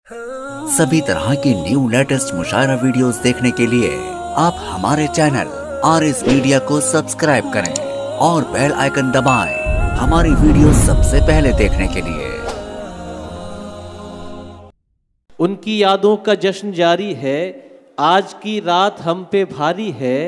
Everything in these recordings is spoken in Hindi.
सभी तरह की न्यू लेटेस्ट मुशायरा वीडियोस देखने के लिए आप हमारे चैनल RS मीडिया को सब्सक्राइब करें और बेल आइकन दबाएं हमारी वीडियो सबसे पहले देखने के लिए। उनकी यादों का जश्न जारी है, आज की रात हम पे भारी है,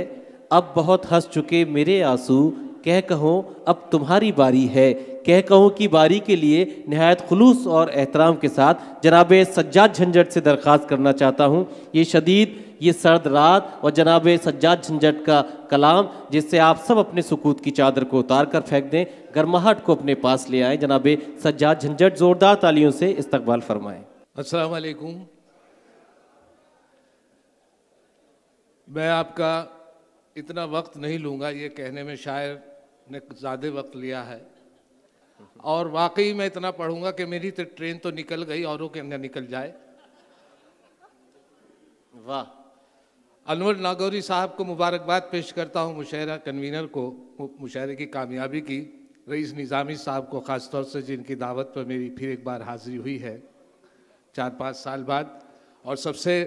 अब बहुत हंस चुके मेरे आंसू, कह कहो अब तुम्हारी बारी है। कह कहो की बारी के लिए निहायत खुलूस और एहतराम के साथ जनाब सज्जाद झंझट से दरख्वास्त करना चाहता हूँ, ये शदीद ये सर्द रात और जनाब सज्जाद झंझट का कलाम जिससे आप सब अपने सुकूत की चादर को उतार कर फेंक दें, गर्माहट को अपने पास ले आए। जनाब सज्जाद झंझट जोरदार तालियों से इस्तकबाल फरमाएं। अस्सलाम वालेकुम। मैं आपका इतना वक्त नहीं लूँगा, ये कहने में शायर ने ज़्यादा वक्त लिया है और वाकई मैं इतना पढ़ूंगा कि मेरी तो ट्रेन तो निकल गई, औरों के अंदर निकल जाए। वाह। अनवर नागौरी साहब को मुबारकबाद पेश करता हूँ, मुशायरा कन्वीनर को मुशायरे की कामयाबी की, रईस निज़ामी साहब को ख़ास तौर से जिनकी दावत पर मेरी फिर एक बार हाज़िरी हुई है 4-5 साल बाद, और सबसे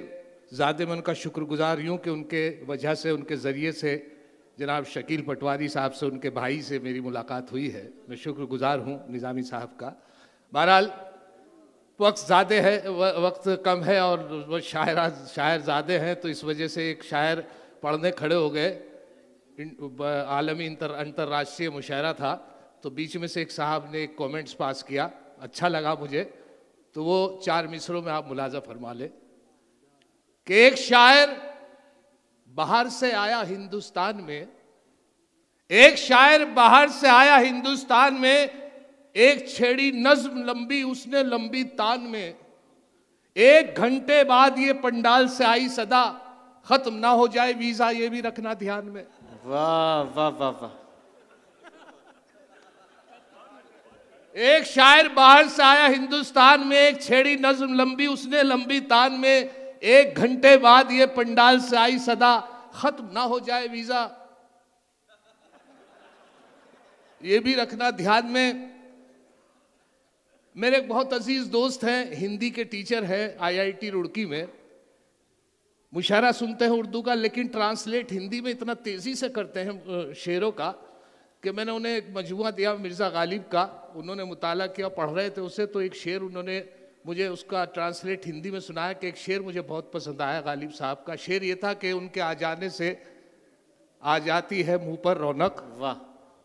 ज़्यादा मैं उनका शुक्रगुजार यूँ कि उनके वजह से, उनके ज़रिए से जनाब शकील पटवारी साहब से, उनके भाई से मेरी मुलाकात हुई है। मैं शुक्रगुजार हूँ निज़ामी साहब का। बहरहाल वक्त ज़्यादा है, वक्त कम है और वो शायर ज़्यादा हैं, तो इस वजह से एक शायर पढ़ने खड़े हो गए। आलमी अंतर्राष्ट्रीय मुशायरा था, तो बीच में से एक साहब ने एक कमेंट्स पास किया, अच्छा लगा मुझे, तो वो 4 मिसरों में आप मुलाजा फरमा ले कि एक शायर बाहर से आया हिंदुस्तान में, एक शायर बाहर से आया हिंदुस्तान में, एक छेड़ी नज्म लंबी उसने लंबी तान में, 1 घंटे बाद ये पंडाल से आई सदा, खत्म ना हो जाए वीजा ये भी रखना ध्यान में। वाह वाह वाह वाह। एक शायर बाहर से आया हिंदुस्तान में, एक छेड़ी नज्म लंबी उसने लंबी तान में, 1 घंटे बाद ये पंडाल से आई सदा, खत्म ना हो जाए वीजा ये भी रखना ध्यान में। मेरे एक बहुत अजीज दोस्त हैं, हिंदी के टीचर हैं IIT रुड़की में, मुशायरा सुनते हैं उर्दू का, लेकिन ट्रांसलेट हिंदी में इतना तेजी से करते हैं शेरों का कि मैंने उन्हें एक मजमुआ दिया मिर्ज़ा गालिब का, उन्होंने मुताला किया, पढ़ रहे थे उसे, तो एक शेर उन्होंने मुझे उसका ट्रांसलेट हिंदी में सुनाया कि एक शेर मुझे बहुत पसंद आया गालिब साहब का। शेर ये था कि उनके आ जाने से आ जाती है मुंह पर रौनक, वाह।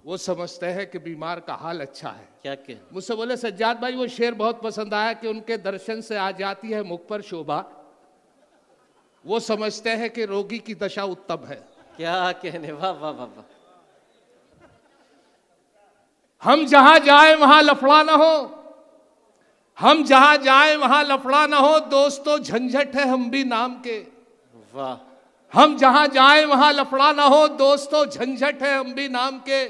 वो समझते हैं कि बीमार का हाल अच्छा है। क्या मुझसे बोले सज्जाद भाई वो शेर बहुत पसंद आया कि उनके दर्शन से आ जाती है मुख पर शोभा, वो समझते हैं कि रोगी की दशा उत्तम है। क्या कहने, वाह वाह वाह वाह। हम जहां जाए वहां लफड़ा ना हो, हम जहां जाए वहां लफड़ा ना हो, दोस्तों झंझट है हम भी नाम के। वाह। हम जहां जाए वहां लफड़ा ना हो, दोस्तों झंझट है हम भी नाम के,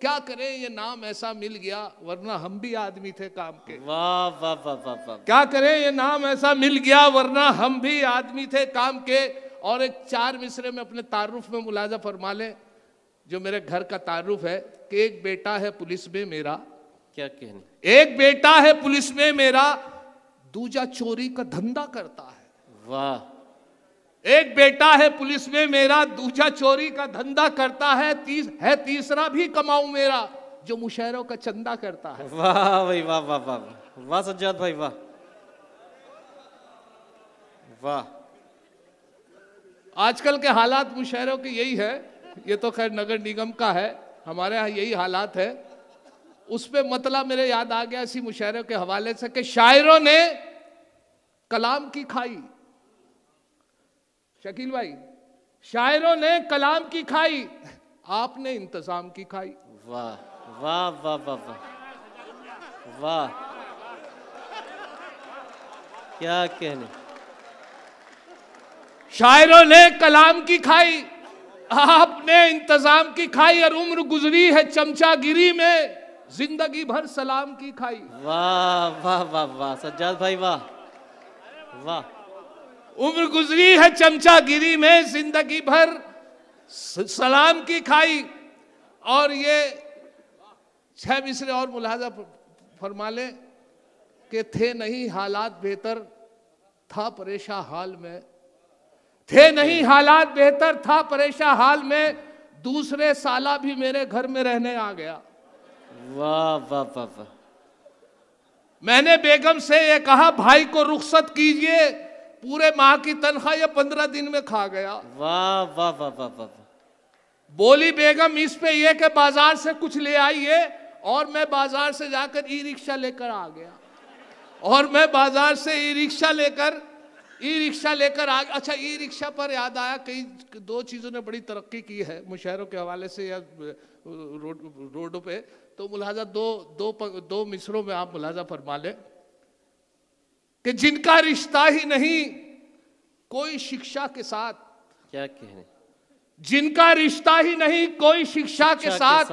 क्या करें ये नाम ऐसा मिल गया वरना हम भी आदमी थे काम के। वाह वाह वाह वाह वाह। क्या करें ये नाम ऐसा मिल गया वरना हम भी आदमी थे काम के। और एक 4 मिसरे में अपने तारुफ में मुलाजा फरमा लें, जो मेरे घर का तारुफ है कि एक बेटा है पुलिस में मेरा, क्या कहने, एक बेटा है पुलिस में मेरा, दूजा चोरी का धंधा करता है। वाह। एक बेटा है पुलिस में मेरा, दूजा चोरी का धंधा करता है, तीसरा भी कमाऊं मेरा, जो मुशायरों का चंदा करता है। वाह भाई वाह वाह वाह वाह सज्जाद भाई, वाह वाह। आजकल के हालात मुशायरों के यही है, ये तो खैर नगर निगम का है, हमारे यहाँ यही हालात है। उस पे मतलब मेरे याद आ गया इसी मुशायरे के हवाले से कि शायरों ने कलाम की खाई, शकील भाई, शायरों ने कलाम की खाई, आपने इंतजाम की खाई। वाह वाह वाह वाह वाह वाह। क्या कहने, शायरों ने कलाम की खाई, आपने इंतजाम की खाई, और उम्र गुजरी है चमचागिरी में, जिंदगी भर सलाम की खाई। वाह वाह वाह वाह सज्जाद भाई, वाह वाह। उम्र गुजरी है चमचागिरी में, जिंदगी भर सलाम की खाई। और ये 6 मिसरे और मुलाजा फरमा ले कि थे नहीं हालात बेहतर, था परेशान हाल में, थे नहीं हालात बेहतर, था परेशान हाल में, दूसरे साला भी मेरे घर में रहने आ गया। वाह वाह वाह वाह। मैंने बेगम से ये कहा भाई को रुखसत कीजिए, पूरे माह की तनख्वाह ये 15 दिन में खा गया। वाह वाह वाह वाह वाह। बोली बेगम इस पे ये कि बाजार से कुछ ले आइए, और मैं बाजार से जाकर ई रिक्शा लेकर आ गया, और मैं बाजार से ई रिक्शा लेकर आ गया। अच्छा, ई रिक्शा पर याद आया, कई 2 चीज़ों ने बड़ी तरक्की की है मुशहरों के हवाले से या रोडों पे, तो मुलाजा दो मिसरों में आप मुलाजा फरमा लें कि जिनका रिश्ता ही नहीं कोई शिक्षा के साथ, क्या कहने, जिनका रिश्ता ही नहीं कोई शिक्षा के साथ,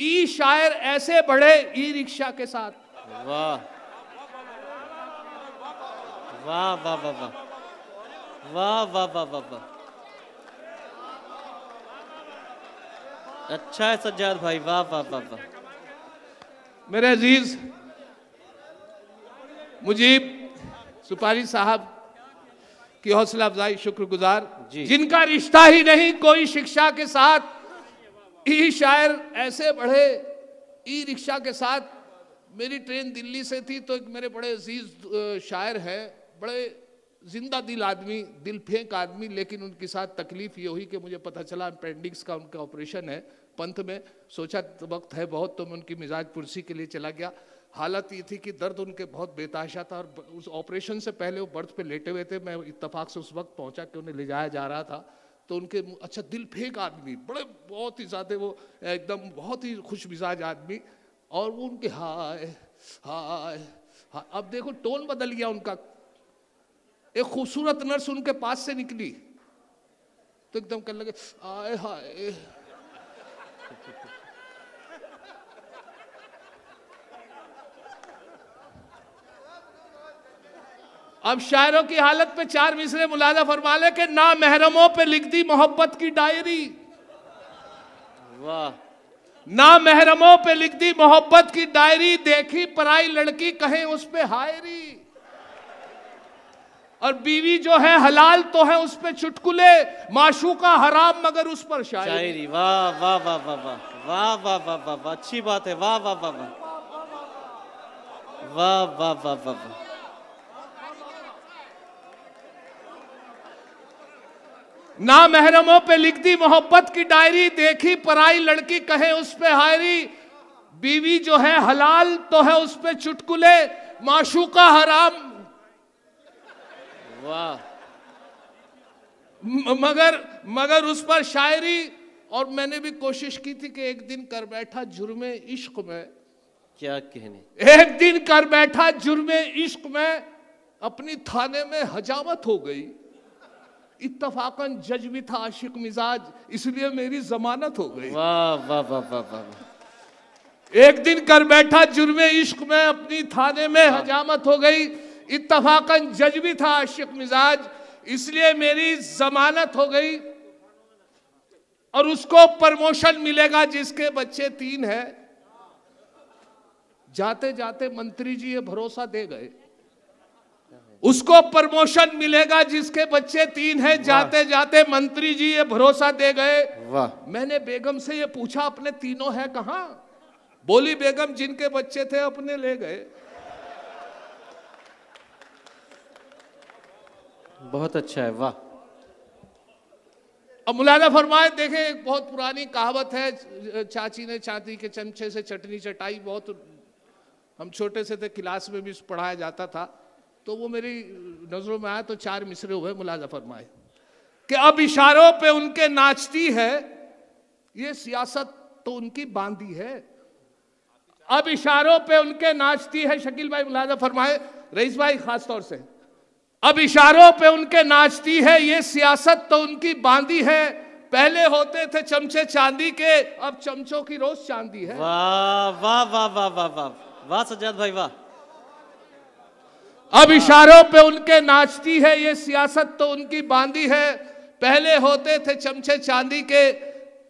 ई शायर ऐसे बढ़े ई रिक्शा के साथ। वाह वाह वाह वाह वाह वाह वाह वाह वाह वाह। अच्छा है सज्जाद भाई, वाह वाह वाह वाह। मेरे अजीज मुजीब सुपारी साहब की हौसला अफजाई शुक्रगुजार, जिनका रिश्ता ही नहीं कोई शिक्षा के साथ, ई शायर ऐसे बढ़े ई रिक्शा के साथ। मेरी ट्रेन दिल्ली से थी, तो एक मेरे बड़े अजीज शायर हैं, बड़े जिंदा दिल आदमी, दिल फेंक आदमी, लेकिन उनके साथ तकलीफ ये हुई कि मुझे पता चला अपेंडिक्स का उनका ऑपरेशन है पंथ में। सोचा वक्त है बहुत, तो मैं उनकी मिजाज पुरसी के लिए चला गया। हालत ये थी कि दर्द उनके बहुत बेताशा था, और उस ऑपरेशन से पहले वो बर्थ पे लेटे हुए थे। मैं इत्तेफाक से उस वक्त पहुंचा कि उन्हें ले जाया जा रहा था, तो उनके अच्छा दिल फेंक आदमी, बड़े बहुत ही ज़्यादा वो एकदम बहुत ही खुश मिजाज आदमी, और वो उनके हाय हाय हाय। अब देखो टोन बदल गया उनका। एक खूबसूरत नर्स उनके पास से निकली तो एकदम करने लगे आए हाय। अब शायरों की हालत पे 4 मिसरे मुलाजा फरमा ले कि ना महरमों पे लिख दी मोहब्बत की डायरी। वाह। ना महरमों पे लिख दी मोहब्बत की डायरी, देखी पराई लड़की कहे उस पे हायरी। और बीवी जो है हलाल तो है उस पे चुटकुले, माशूका हराम मगर उस पर शायरी। वाह वाह वाह वाह वाह वाह वाह वाह वाह वाह, अच्छी बात है। वाह वाह वाह वाह वाह वाह वाह वाह वाह। ना महरमों पे लिख दी मोहब्बत की डायरी, देखी पराई लड़की कहे उस पे हायरी। बीवी जो है हलाल तो है उस पे चुटकुले, माशूका हराम वाह मगर उस पर शायरी। और मैंने भी कोशिश की थी कि एक दिन कर बैठा जुर्मे इश्क में, क्या कहने, एक दिन कर बैठा जुर्मे इश्क में, अपनी थाने में हजामत हो गई। इत्तफाकन जज भी था आशिक मिजाज, इसलिए मेरी जमानत हो गई। वाह वाह वाह वाह वाह। एक दिन कर बैठा जुर्मे इश्क में, अपनी थाने में हजामत हो गई। इत्तफाकन जज भी था आशिक मिजाज, इसलिए मेरी जमानत हो गई। और उसको प्रमोशन मिलेगा जिसके बच्चे 3 हैं। जाते जाते मंत्री जी ये भरोसा दे गए, उसको प्रमोशन मिलेगा जिसके बच्चे 3 हैं। जाते जाते मंत्री जी ये भरोसा दे गए। वाह। मैंने बेगम से ये पूछा अपने तीनों है कहां? बोली बेगम जिनके बच्चे थे अपने ले गए। बहुत अच्छा है। वाह। अब मुलाजा फरमाए, देखें एक बहुत पुरानी कहावत है, चाची ने चांदी के चमचे से चटनी चटाई। बहुत हम छोटे से थे, क्लास में भी पढ़ाया जाता था, तो वो मेरी नजरों में आया तो 4 मिसरे हुए। मुलाजा फरमाए कि अब इशारों पे उनके नाचती है ये सियासत तो उनकी बांधी है। अब इशारों पे उनके नाचती है, शकील भाई मुलाजा फरमाए, रईस भाई खास तौर से, अब इशारों पे उनके नाचती है ये सियासत तो उनकी बांधी है। पहले होते थे चमचे चांदी के, अब चमचों की रोज चांदी है। वाह वाह वाह वाह वाह वाह वाह सज्जाद भाई वाह। अब इशारों पे उनके नाचती है ये सियासत तो उनकी बांधी है। पहले होते थे चमचे चांदी के,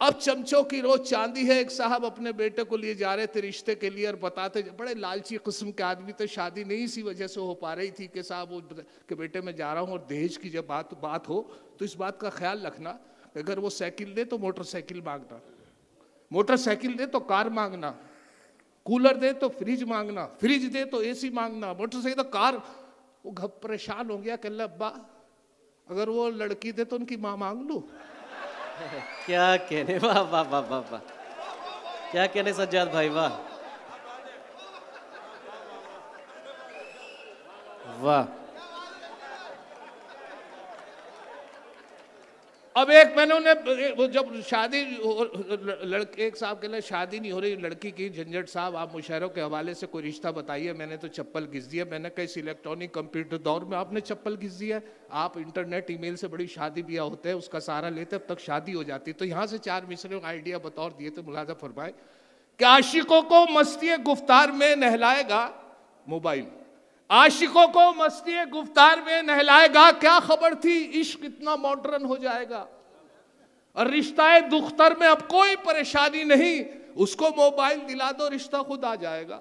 अब चमचों की रोज चांदी है। एक साहब अपने बेटे को लिए जा रहे थे रिश्ते के लिए और बताते, बड़े लालची किस्म के आदमी थे, शादी नहीं इसी वजह से हो पा रही थी कि साहब वो के बेटे मैं जा रहा हूँ, और दहेज की जब बात हो तो इस बात का ख्याल रखना, अगर वो साइकिल दे तो मोटरसाइकिल मांगना, मोटरसाइकिल दे तो कार मांगना, कूलर दे तो फ्रिज मांगना, फ्रिज दे तो एसी मांगना, मोटरसाइकिल तो कार। वो परेशान हो गया, कह अब्बा अगर वो लड़की दे तो उनकी माँ मांग लूं। क्या कहने, वाह वाह वाह वाह वाह, क्या कहने सज्जाद भाई, वाह वाह। अब एक मैंने उन्हें वो जब शादी लड़के, एक साहब के लिए शादी नहीं हो रही लड़की की, झंझट साहब आप मुशायरों के हवाले से कोई रिश्ता बताइए। मैंने तो चप्पल घिस दी है। मैंने कहा इस इलेक्ट्रॉनिक कंप्यूटर दौर में आपने चप्पल घिस दी है। आप इंटरनेट ईमेल से बड़ी शादी ब्याह होते हैं, उसका सहारा लेते अब तक शादी हो जाती। तो यहाँ से 4 मिसरे का आइडिया बतौर दिए थे, मुलाजा फरमाए कि आशिकों को मस्ती गुफ्तार में नहलाएगा मोबाइल, आशिकों को मस्ती गुफ्तार में नहलाएगा, क्या खबर थी इश्क इतना मॉडर्न हो जाएगा, और रिश्ता दुख्तर में अब कोई परेशानी नहीं, उसको मोबाइल दिला दो रिश्ता खुद आ जाएगा।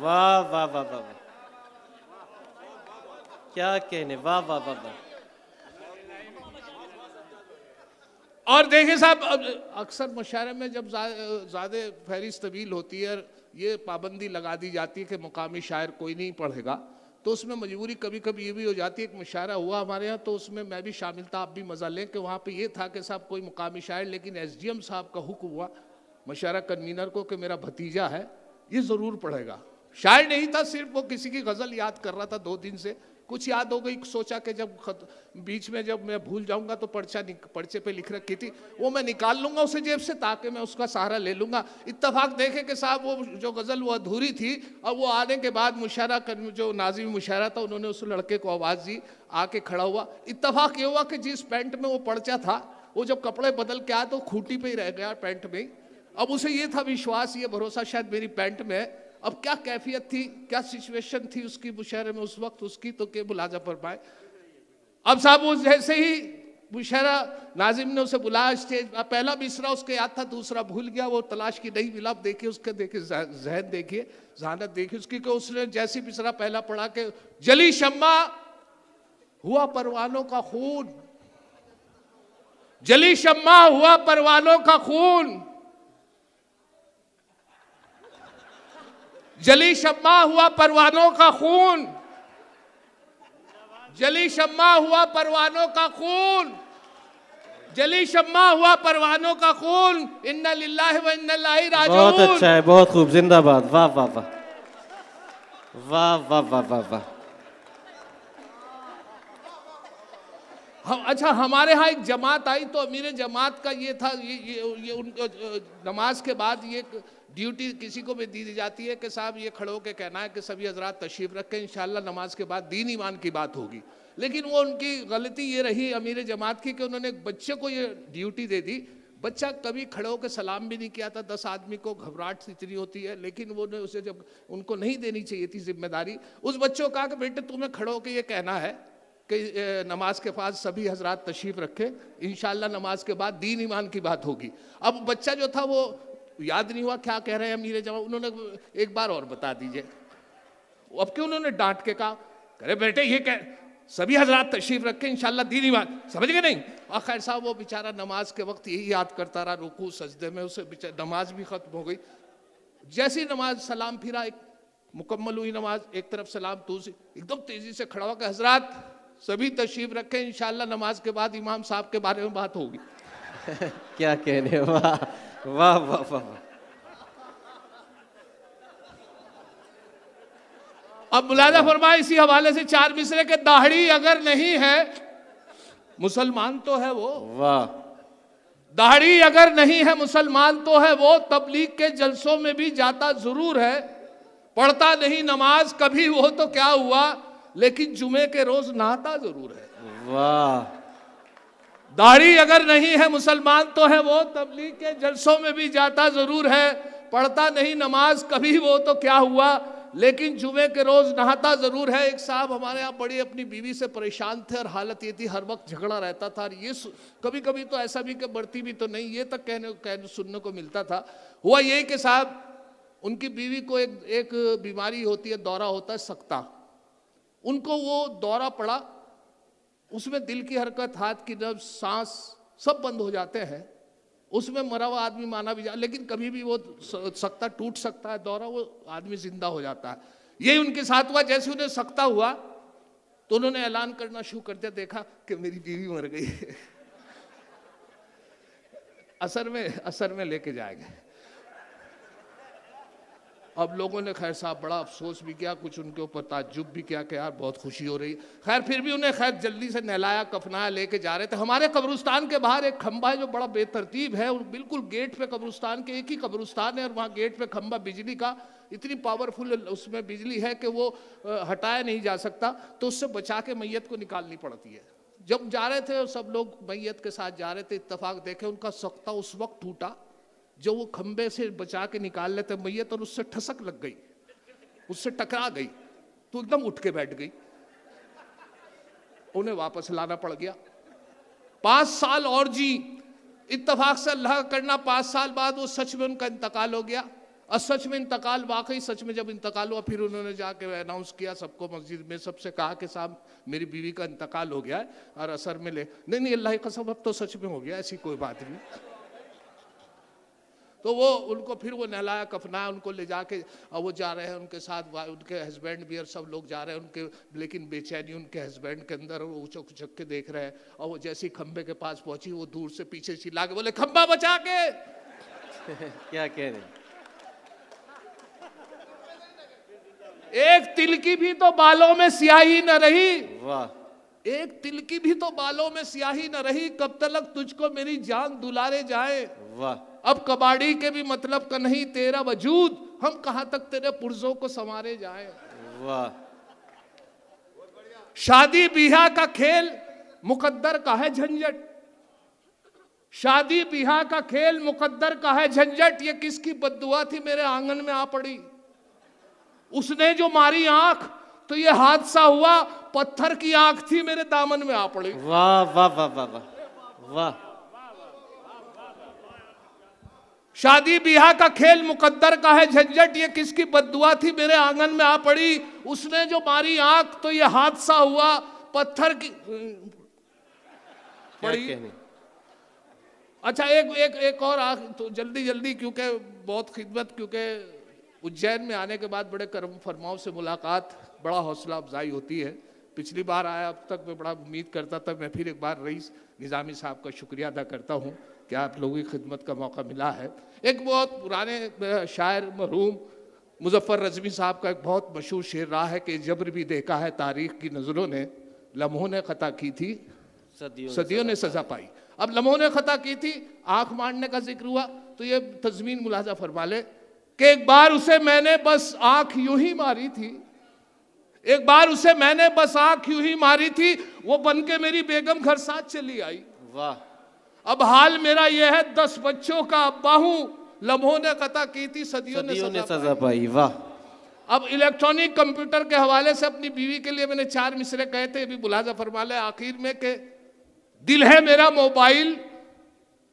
वाह वाह वाह वाह, क्या कहने, वाह वाह वाह वाह। और देखिए साहब, अक्सर मुशायरे में जब ज़्यादा फहरिस्त तवील होती है, ये पाबंदी लगा दी जाती है कि मुकामी शायर कोई नहीं पढ़ेगा, तो उसमें मजबूरी कभी कभी ये भी हो जाती है। एक मुशायरा हुआ हमारे यहाँ, तो उसमें मैं भी शामिल था, आप भी मज़ा लें, कि वहाँ पे ये था कि साहब कोई मुकामी शायर, लेकिन SDM साहब का हुक्म हुआ मुशायरा कन्वीनर को कि मेरा भतीजा है ये ज़रूर पढ़ेगा। शायर नहीं था, सिर्फ वो किसी की गज़ल याद कर रहा था 2 दिन से, कुछ याद हो गई, सोचा कि जब बीच में जब मैं भूल जाऊंगा तो पर्चे पे लिख रखी थी, वो मैं निकाल लूंगा उसे जेब से, ताकि मैं उसका सहारा ले लूंगा। इत्तफाक देखे कि साहब वो जो गज़ल वो अधूरी थी, अब वो आने के बाद मुशायरा जो नाज़िम मुशायरा था, उन्होंने उस लड़के को आवाज़ दी, आके खड़ा हुआ। इत्तफाक ये हुआ कि जिस पैंट में वो पर्चा था, वो जब कपड़े बदल के आया तो खूंटी पे ही रह गया, पैंट में ही। अब उसे ये था विश्वास, ये भरोसा शायद मेरी पैंट में है। अब क्या कैफियत थी, क्या सिचुएशन थी उसकी मुशायरे में उस वक्त उसकी, तो के मुलाजा पर पाए। अब साहब वो जैसे ही मुशायरा नाजिम ने उसे बुलाया स्टेज, पहला मिसरा उसके याद था, दूसरा भूल गया, वो तलाश की नहीं मिला। अब देखिए उसके, देखिए जहन देखिए, जहानत देखिए उसकी, कि उसने जैसी मिसरा पहला पढ़ा के जली शम्मा हुआ परवानों का खून, जली शम्मा हुआ परवानों का खून, जली शम्मा हुआ परवानों का खून, जली शम्मा हुआ परवानों का खून, जली शम्मा हुआ परवानों का खून, इन्ना लिल्लाहि व इन्ना इलैहि राजिऊन। बहुत अच्छा है, बहुत खूब, जिंदाबाद, वाह वाह वाह वाह वाह वाह वाह वाह। अच्छा, हमारे यहाँ एक जमात आई, तो अमीर जमात का ये था, ये उनको नमाज के बाद ये ड्यूटी किसी को भी दी जाती है कि साहब ये खड़े होकर कहना है कि सभी हजरात तशरीफ रखें, इंशाल्लाह नमाज के बाद दीन ईमान की बात होगी। लेकिन वो उनकी गलती ये रही अमीर जमात की कि उन्होंने एक बच्चे को ये ड्यूटी दे दी। बच्चा कभी खड़े होकर सलाम भी नहीं किया था, 10 आदमी को घबराहट इतनी होती है, लेकिन वो उसे जब उनको नहीं देनी चाहिए थी जिम्मेदारी, उस बच्चे को कहा कि बेटे तुम्हें खड़े होकर ये कहना है कि नमाज के बाद सभी हजरात तशरीफ रखें, इंशाल्लाह नमाज के बाद दीन ईमान की बात होगी। अब बच्चा जो था वो याद नहीं हुआ क्या कह रहे हैं अमीर जमात, उन्होंने एक बार और बता दीजिए। अब क्यों उन्होंने डांट के कहा, अरे बेटे ये कह सभी हजरात तशरीफ रखें, इंशाल्लाह दीन ईमान, समझ गए नहीं। और खैर साहब वो बेचारा नमाज के वक्त यही याद करता रहा, रुकू सजदे में, उसे नमाज भी खत्म हो गई। जैसी नमाज सलाम फिरा, एक मुकम्मल हुई नमाज, एक तरफ सलाम, दूसरी एकदम तेजी से खड़ा हुआ कि हजरात सभी तशरीफ रखें, इंशाल्लाह नमाज के बाद इमाम साहब के बारे में बात होगी। क्या कहने, वाह वाह वाह वाह। अब मुलाजा फरमाए इसी हवाले से 4 मिसरे के, दाढ़ी अगर नहीं है मुसलमान तो है वो, वाह, दाढ़ी अगर नहीं है मुसलमान तो है वो, तबलीग के जलसों में भी जाता जरूर है, पढ़ता नहीं नमाज कभी वो तो क्या हुआ, लेकिन जुमे के रोज नहाता जरूर है। वाह, दाढ़ी अगर नहीं है मुसलमान तो है वो, तबलीग के जलसों में भी जाता जरूर है, पढ़ता नहीं नमाज कभी वो तो क्या हुआ, लेकिन जुमे के रोज नहाता जरूर है। एक साहब हमारे यहाँ बड़ी अपनी बीवी से परेशान थे और हालत ये थी हर वक्त झगड़ा रहता था। ये कभी कभी तो ऐसा भी कि बढ़ती भी तो नहीं, ये तक कहने सुनने को मिलता था। हुआ यही कि साहब उनकी बीवी को एक बीमारी होती है, दौरा होता है सकता। उनको वो दौरा पड़ा, उसमें दिल की हरकत, हाथ की नब्ज, सांस सब बंद हो जाते हैं। उसमें मरा हुआ आदमी माना भी लेकिन कभी भी वो सकता टूट सकता है, दौरा, वो आदमी जिंदा हो जाता है। यही उनके साथ हुआ। जैसे उन्हें सकता हुआ तो उन्होंने ऐलान करना शुरू कर दिया, देखा कि मेरी बीवी मर गई है। असर में लेके जाएंगे। अब लोगों ने खैर साहब बड़ा अफसोस भी किया, कुछ उनके ऊपर ताज्जुब भी किया कि यार बहुत खुशी हो रही। खैर फिर भी उन्हें खैर जल्दी से नहलाया कफनाया, लेके जा रहे थे। हमारे कब्रिस्तान के बाहर एक खंबा है जो बड़ा बेतरतीब है, बिल्कुल गेट पे, कब्रिस्तान के एक ही कब्रिस्तान है और वहाँ गेट पे खंबा बिजली का, इतनी पावरफुल उसमें बिजली है कि वो हटाया नहीं जा सकता, तो उससे बचा के मैयत को निकालनी पड़ती है। जब जा रहे थे और सब लोग मैयत के साथ जा रहे थे, इत्तेफाक देखे उनका सख्ता उस वक्त टूटा जो वो खंबे से बचा के निकाल लेते मैयत और उससे ठसक लग गई, उससे टकरा गई तो एकदम उठ के बैठ गई। उन्हें वापस लाना पड़ गया। 5 साल और जी, इत्तेफाक से अल्लाह करना 5 साल बाद वो सच में उनका इंतकाल हो गया। और सच में इंतकाल, वाकई सच में जब इंतकाल हुआ फिर उन्होंने जाके अनाउंस किया सबको, मस्जिद में सबसे कहा कि साहब मेरी बीवी का इंतकाल हो गया है और असर में नहीं अल्लाह की कसम अब तो सच में हो गया, ऐसी कोई बात नहीं। तो वो उनको फिर वो नहलाया कफनाया, उनको ले जाके और वो जा रहे हैं उनके साथ, उनके हस्बैंड भी और सब लोग जा रहे हैं उनके, लेकिन बेचैनी उनके हस्बैंड के अंदर, वो उचक उचक के देख रहे हैं। और वो जैसे ही खंबे के पास पहुंची वो दूर से पीछे चिल्ला के बोले खंबा बचा के। क्या कह रहे? एक तिल की भी तो बालों में स्याही न रही, वाह, एक तिल की भी तो बालों में स्याही न रही, कब तलक तुझको मेरी जान दुलारे जाए। वाह, अब कबाड़ी के भी मतलब का नहीं तेरा वजूद, हम कहां तक तेरे पुर्जों को संवारे जाए। वाह, शादी बियाह का खेल मुकद्दर का है झंझट, शादी बियाह का खेल मुकद्दर का है झंझट। ये किसकी बद्दुआ थी मेरे आंगन में आ पड़ी, उसने जो मारी आंख तो ये हादसा हुआ, पत्थर की आंख थी मेरे दामन में आ पड़ी। वाह वाह वाह वाह वाह वाह। शादी बियाह का खेल मुकद्दर का है झंझट, ये किसकी बद्दुआ थी मेरे आंगन में आ पड़ी, उसने जो मारी आंख तो ये हादसा हुआ, पत्थर की पड़ी। अच्छा एक और तो जल्दी क्योंकि बहुत खिदमत, क्योंकि उज्जैन में आने के बाद बड़े करम फरमाओं से मुलाकात बड़ा हौसला अफजाई होती है। पिछली बार आया, अब तक मैं बड़ा उम्मीद करता था। मैं फिर एक बार रईस निज़ामी साहब का शुक्रिया अदा करता हूँ कि आप लोगों की खिदमत का मौका मिला है। एक बहुत पुराने शायर मरहूम मुजफ्फर रज़वी साहब का एक बहुत मशहूर शेर रहा है कि जबर भी देखा है तारीख की नज़रों ने, लम्हों ने खता की थी सदियों ने सजा पाई। अब लम्हों ने खता की थी, आंख मारने का जिक्र हुआ, तो ये तज़मीन मुलाजा फरमा ले कि एक बार उसे मैंने बस आंख यूं ही मारी थी, एक बार उसे मैंने बस आंख यूं ही मारी थी, वो बन के मेरी बेगम घर साथ चली आई। वाह। अब हाल मेरा यह है 10 बच्चों का अब्बा हूं, लम्हों ने कता की थी सदियों ने सजा पाई। वाह। अब इलेक्ट्रॉनिक कंप्यूटर के हवाले से अपनी बीवी के लिए मैंने 4 मिसरे कहे थे, भी मुलाजा फरमा ले आखिर में के दिल है मेरा मोबाइल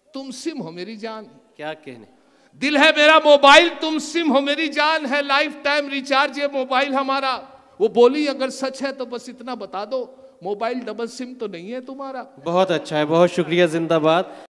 तुम सिम हो मेरी जान। क्या कहने, दिल है मेरा मोबाइल तुम सिम हो मेरी जान, है लाइफ टाइम रिचार्ज ये मोबाइल हमारा। वो बोली अगर सच है तो बस इतना बता दो, मोबाइल डबल सिम तो नहीं है तुम्हारा। बहुत अच्छा है, बहुत शुक्रिया, जिंदाबाद।